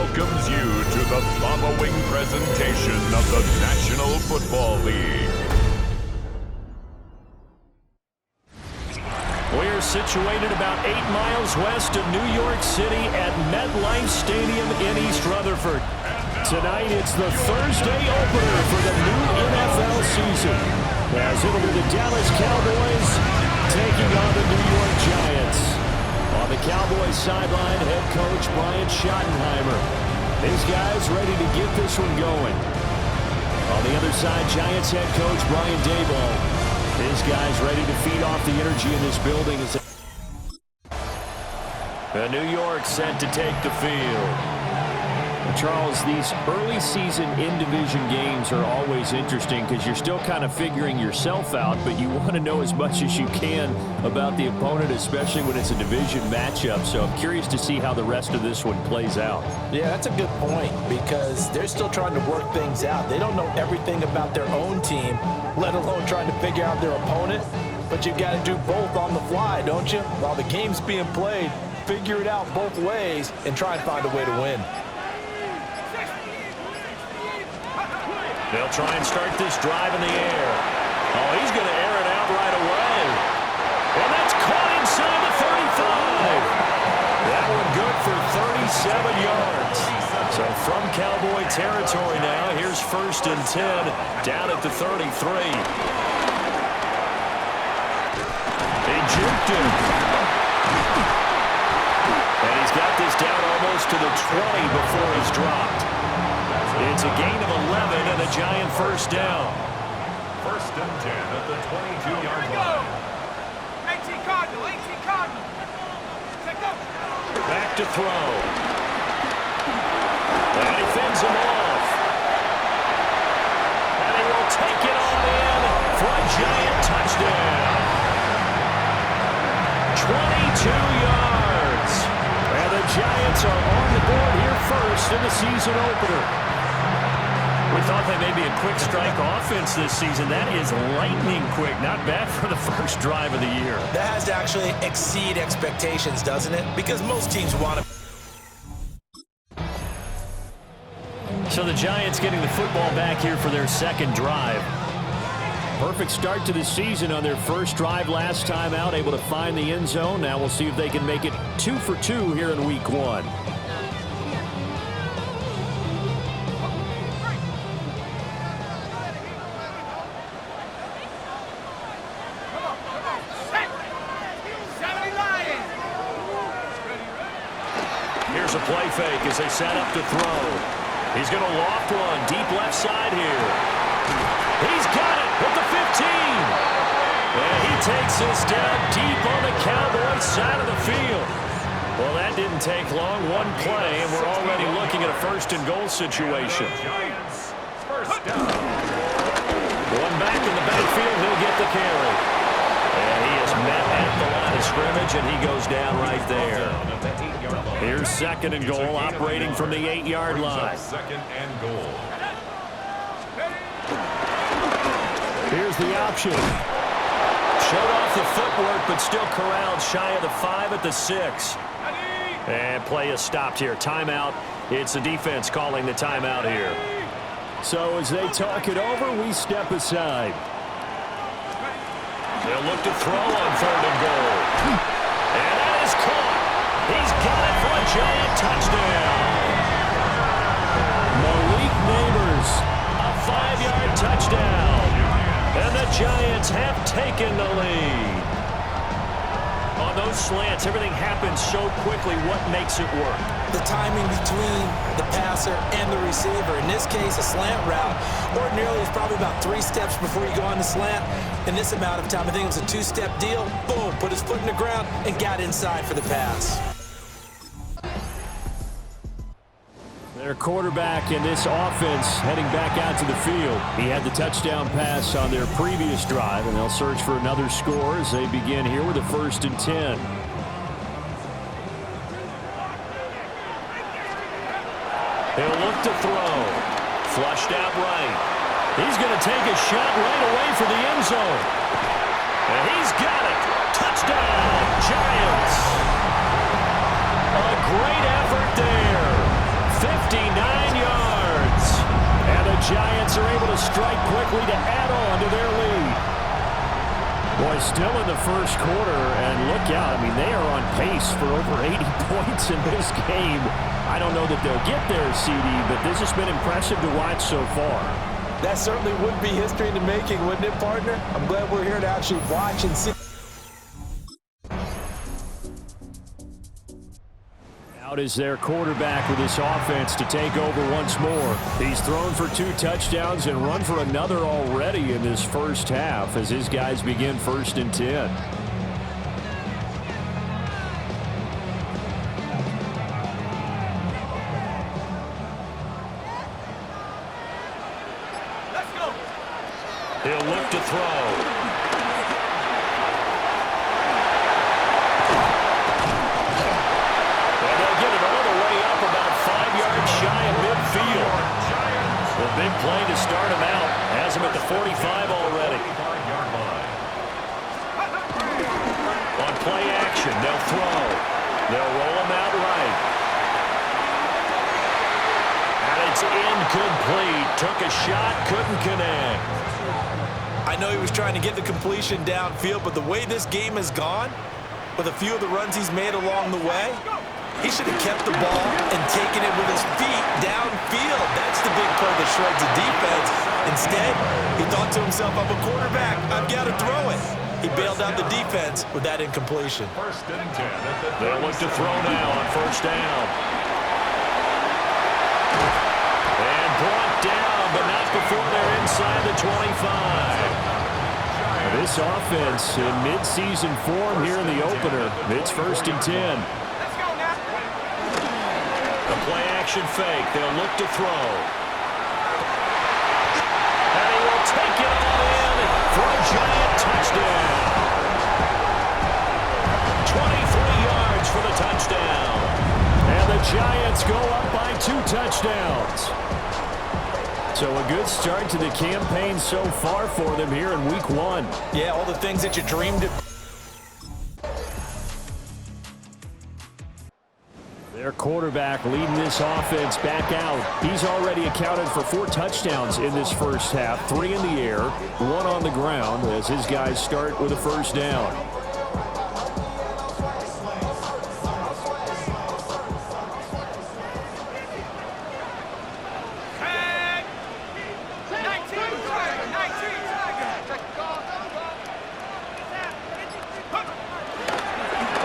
welcomes you to the following presentation of the National Football League. We're situated about 8 miles west of New York City at MetLife Stadium in East Rutherford. Tonight, it's the Thursday opener for the new NFL season, as it'll be the Dallas Cowboys taking on the New York Giants. On the Cowboys sideline, head coach Brian Schottenheimer. These guys ready to get this one going. On the other side, Giants head coach Brian Daboll. His guys ready to feed off the energy in this building. New York set to take the field. Charles, these early season in-division games are always interesting because you're still kind of figuring yourself out, but you want to know as much as you can about the opponent, especially when it's a division matchup. So I'm curious to see how the rest of this one plays out. Yeah, that's a good point because they're still trying to work things out. They don't know everything about their own team, let alone trying to figure out their opponent. But you've got to do both on the fly, don't you? While the game's being played, figure it out both ways and try and find a way to win. They'll try and start this drive in the air. Oh, he's going to air it out right away. And that's caught inside the 35. That one good for 37 yards. So from Cowboy territory now, here's 1st and 10 down at the 33. They juked him. And he's got this down almost to the 20 before he's dropped. It's a gain of 11 and a Giant first down. 1st and 10 at the 22-yard line. 18 Cardinal, 18 Cardinal. Back to throw. And he fends him off. And he will take it on in for a Giant touchdown. 22 yards. And the Giants are on the board here first in the season opener. We thought they may be a quick strike offense this season. That is lightning quick. Not bad for the first drive of the year. That has to actually exceed expectations, doesn't it? Because most teams want to. So the Giants getting the football back here for their second drive. Perfect start to the season on their first drive last time out, able to find the end zone. Now we'll see if they can make it 2 for 2 here in week 1. Here's a play fake as they set up to throw. He's going to loft one deep left side here. He's got it at the 15. And he takes this down deep on the Cowboys side of the field. Well, that didn't take long. One play, and we're already looking at a 1st and goal situation. First down. One back in the backfield, he'll get the carry. And he is met at the line of scrimmage, and he goes down right there. Here's 2nd and goal, operating from the 8-yard line. 2nd and goal. Here's the option. Showed off the footwork, but still corralled shy of the 5 at the 6. And play is stopped here. Timeout. It's the defense calling the timeout here. So as they talk it over, we step aside. They'll look to throw on 3rd and goal. And that is caught. He's got it for a Giant touchdown. Malik Neighbors, a 5-yard touchdown. And the Giants have taken the lead. On those slants, everything happens so quickly. What makes it work? The timing between the passer and the receiver. In this case, a slant route. Ordinarily, it's probably about 3 steps before you go on the slant. In this amount of time, I think it was a 2-step deal. Boom, put his foot in the ground and got inside for the pass. Their quarterback in this offense heading back out to the field. He had the touchdown pass on their previous drive, and they'll search for another score as they begin here with a 1st and 10. He'll look to throw. Flushed out right. He's going to take a shot right away for the end zone. And he's got it. Touchdown, Giants. A great effort there. 50 Giants are able to strike quickly to add on to their lead. Boy, still in the first quarter, and look out. I mean, they are on pace for over 80 points in this game. I don't know that they'll get there, CD, but this has been impressive to watch so far. That certainly would be history in the making, wouldn't it, partner? I'm glad we're here to actually watch and see. Out is their quarterback with this offense to take over once more. He's thrown for 2 touchdowns and run for another already in this first half as his guys begin 1st and 10. Let's go. He'll look to throw. The big play to start him out. Has him at the 45 already. On play action, they'll throw. They'll roll him out right. And it's incomplete. Took a shot, couldn't connect. I know he was trying to get the completion downfield, but the way this game has gone, with a few of the runs he's made along the way, he should have kept the ball and taken it with his feet downfield. That's the big play that shreds the defense. Instead, he thought to himself, I'm a quarterback. I've got to throw it. He bailed out the defense with that incompletion. 1st and 10. They'll look to throw now on 1st down. And brought down, but not before they're inside the 25. This offense in mid-season form here in the opener. It's 1st and 10. Play-action fake. They'll look to throw. And he will take it all in for a Giant touchdown. 23 yards for the touchdown. And the Giants go up by 2 touchdowns. So a good start to the campaign so far for them here in Week 1. Yeah, all the things that you dreamed of. Their quarterback leading this offense back out. He's already accounted for 4 touchdowns in this first half. 3 in the air, 1 on the ground as his guys start with a 1st down.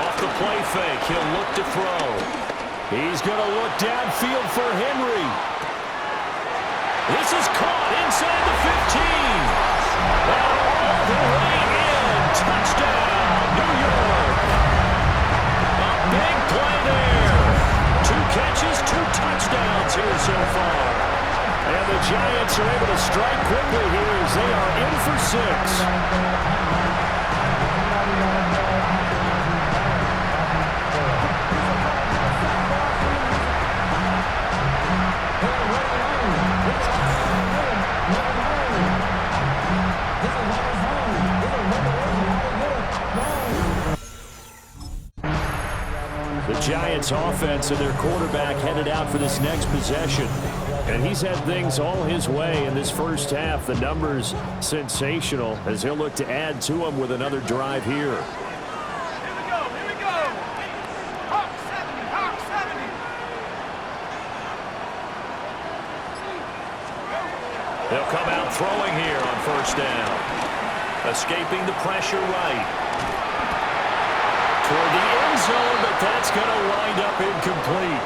Off the play fake, he'll look to throw. He's going to look downfield for Henry. This is caught inside the 15. All the way in. Touchdown, New York. A big play there. 2 catches, 2 touchdowns here so far. And the Giants are able to strike quickly here as they are in for 6. The Giants offense and their quarterback headed out for this next possession. And he's had things all his way in this first half. The numbers sensational as he'll look to add to them with another drive here. Here we go, here we go. Hawk 70, Hawk 70. They'll come out throwing here on 1st down. Escaping the pressure right. Toward the end zone, but that's going to wind up incomplete.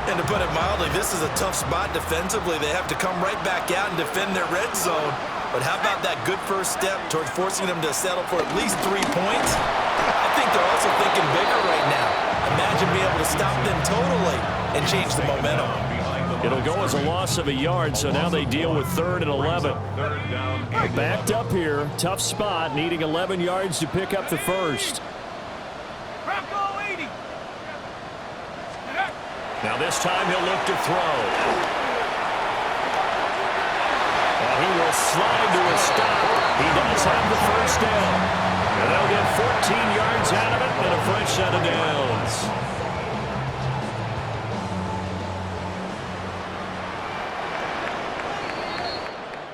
And to put it mildly, this is a tough spot defensively. They have to come right back out and defend their red zone. But how about that good first step towards forcing them to settle for at least 3 points? I think they're also thinking bigger right now. Imagine being able to stop them totally and change the momentum. It'll go as a loss of a yard, so now they deal with 3rd and 11. Backed up here, tough spot, needing 11 yards to pick up the first. Now this time he'll look to throw. And he will slide to a stop. He does have the 1st down. And they'll get 14 yards out of it and a fresh set of downs.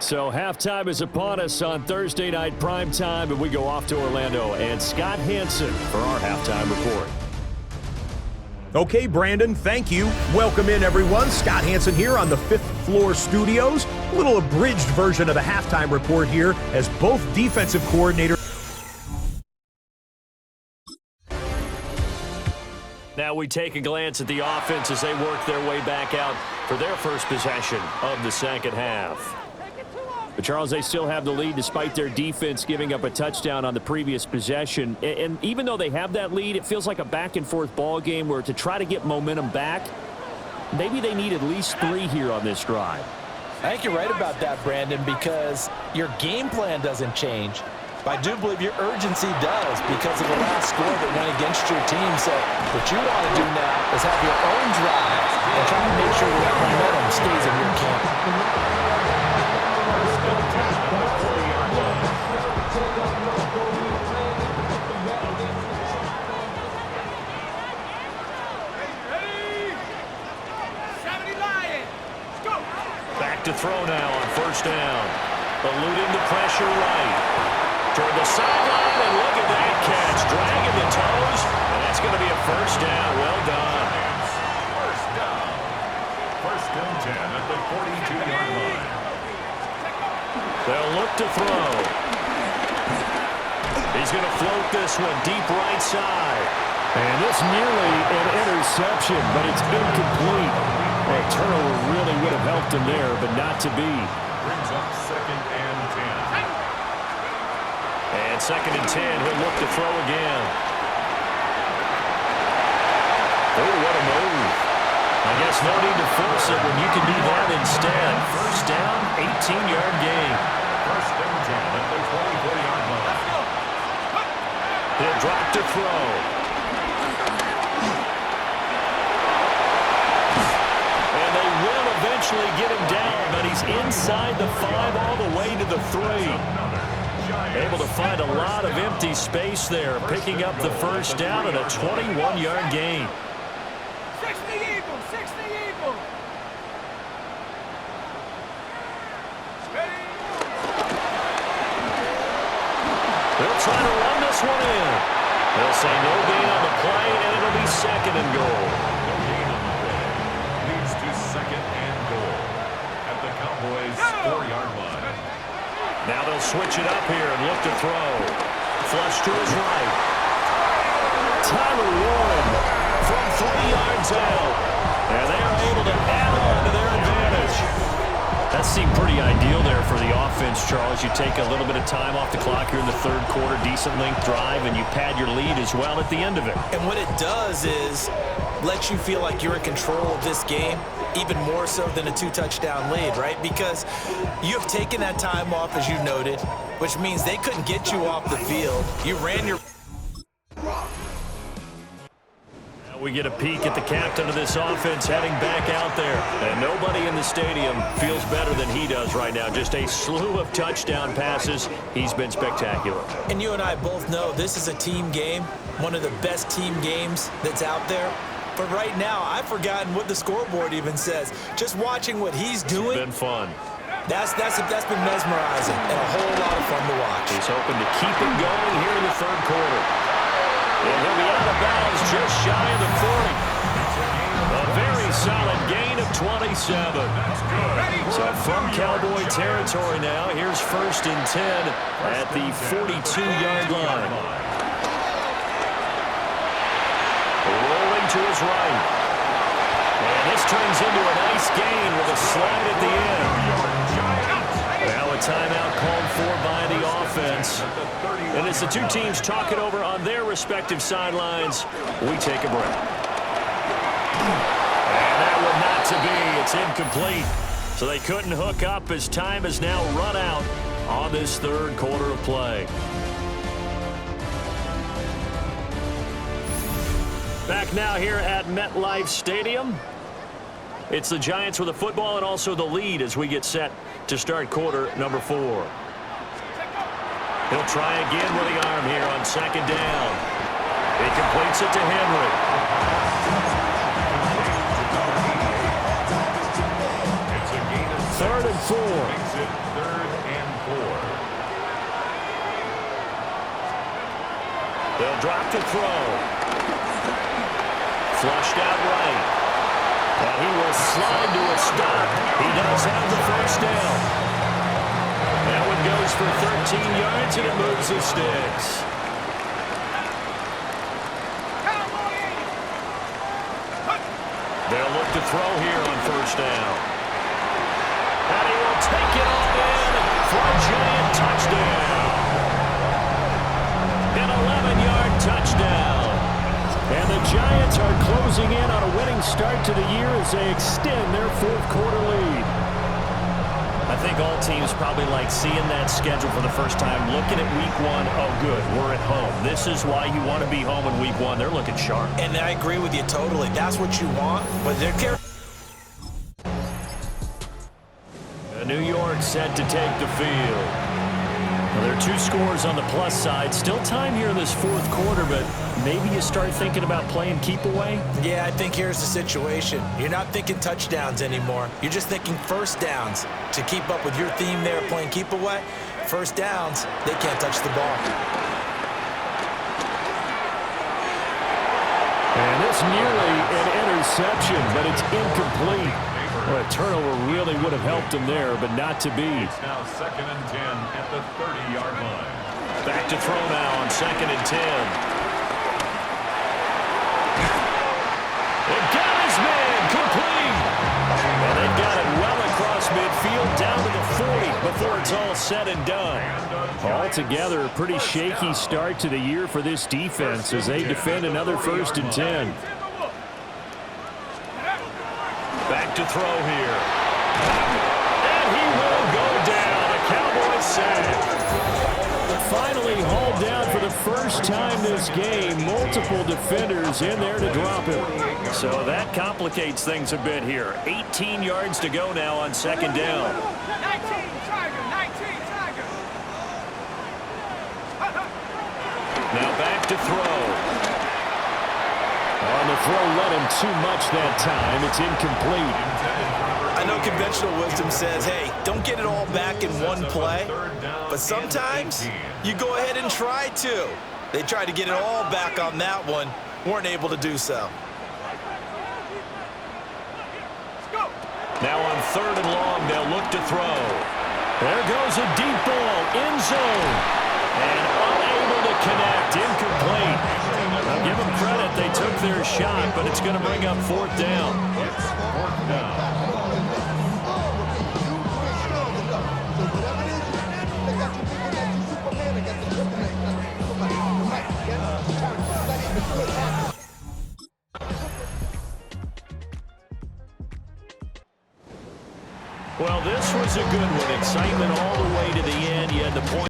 So halftime is upon us on Thursday night primetime, and we go off to Orlando. And Scott Hansen for our halftime report. Okay, Brandon, thank you. Welcome in, everyone. Scott Hansen here on the 5th floor studios. A little abridged version of the halftime report here as both defensive coordinators. Now we take a glance at the offense as they work their way back out for their first possession of the second half. But, Charles, they still have the lead despite their defense giving up a touchdown on the previous possession. And even though they have that lead, it feels like a back-and-forth ball game where to try to get momentum back, maybe they need at least 3 here on this drive. I think you're right about that, Brandon, because your game plan doesn't change. But I do believe your urgency does because of the last score that went against your team. So what you want to do now is have your own drive and try to make sure that momentum stays in your camp. To throw now on first down. Eluding the pressure right. Toward the sideline, and look at that catch. Dragging the toes, and that's going to be a first down. Well done. First down. First and 10 at the 42-yard line. They'll look to throw. He's going to float this one deep right side. And this nearly an interception, but it's incomplete. A turnover really would have helped him there, but not to be. Brings up second and 10. And second and 10, he'll look to throw again. Oh, what a move. I guess no need to force it when you can do that instead. First down, 18-yard gain. First and 10 at the 24-yard line. He'll drop to throw. Eventually get him down, but he's inside the 5 all the way to the 3. Able to find a lot of empty space there, picking up the first down and a 21-yard gain. 60 Eagles, 60 Eagles. They'll try to run this one in. They'll say no gain on the play, and it'll be second and goal. No gain on the play. Leads to second and goal at the Cowboys' 4-yard line. Now they'll switch it up here and look to throw. Flush to his right. Tyler Warren from 3 yards out. And they are able to add on to their advantage. That seemed pretty ideal there for the offense, Charles. You take a little bit of time off the clock here in the third quarter, decent length drive, and you pad your lead as well at the end of it. And what it does is let you feel like you're in control of this game, even more so than a 2-touchdown lead, right? Because you have taken that time off, as you noted, which means they couldn't get you off the field. You ran your... We get a peek at the captain of this offense heading back out there. And nobody in the stadium feels better than he does right now. Just a slew of touchdown passes. He's been spectacular. And you and I both know this is a team game, one of the best team games that's out there. But right now, I've forgotten what the scoreboard even says. Just watching what he's doing. It's been fun. That's been mesmerizing and a whole lot of fun to watch. He's hoping to keep it going here in the third quarter. And he'll be out of bounds just shy of the 40. A very solid gain of 27. So from Cowboy territory now, here's first and 10 at the 42-yard line. Rolling to his right. And this turns into a nice gain with a slide at the end. Now a timeout called for by the offense. And as the two teams talk it over on their respective sidelines, we take a break. And that one not to be. It's incomplete. So they couldn't hook up as time has now run out on this third quarter of play. Back now here at MetLife Stadium. It's the Giants with the football and also the lead as we get set to start quarter number 4. He'll try again with the arm here on second down. He completes it to Henry. It's a gain of 3rd and 4. Makes it 3rd drop to throw. Flushed out right. And he will slide to a stop. He does have the first down. That one goes for 13 yards, and it moves the sticks. They'll look to throw here on first down. And he will take it all in for a giant touchdown. An 11-yard touchdown. And the Giants are closing in on a winning start to the year as they extend their fourth-quarter lead. I think all teams probably like seeing that schedule for the first time, looking at week one. Oh, good, we're at home. This is why you want to be home in week one. They're looking sharp. And I agree with you totally. That's what you want, but they're careful. New York set to take the field. Well, there are two scores on the plus side. Still time here in this fourth quarter, but maybe you start thinking about playing keep away? Yeah, I think here's the situation. You're not thinking touchdowns anymore. You're just thinking first downs. To keep up with your theme there, playing keep away, first downs, they can't touch the ball. And it's nearly an interception, but it's incomplete. Well, a turnover really would have helped him there, but not to be. It's now 2nd and 10 at the 30-yard line. Back to throw now on 2nd and 10. They got his man complete. And they got it well across midfield down to the 40 before it's all said and done. Altogether, a pretty shaky start to the year for this defense as they defend another 1st and 10. Back to throw here. And he will go down. A Cowboys sack. Finally hauled down for the first time this game. Multiple defenders in there to drop him. So that complicates things a bit here. 18 yards to go now on 2nd down. 19, Tiger, 19, Tiger. Now back to throw. On the throw, let him too much that time. It's incomplete. I know conventional wisdom says, hey, don't get it all back in one play, but sometimes you go ahead and try to. They tried to get it all back on that one, weren't able to do so. Now on 3rd and long, they'll look to throw. There goes a deep ball, end zone, and unable to connect, incomplete. I'll give them credit, they took their shot, but it's going to bring up 4th down. It's 4th down. Well, this was a good one. Excitement all the way to the end. You had the point.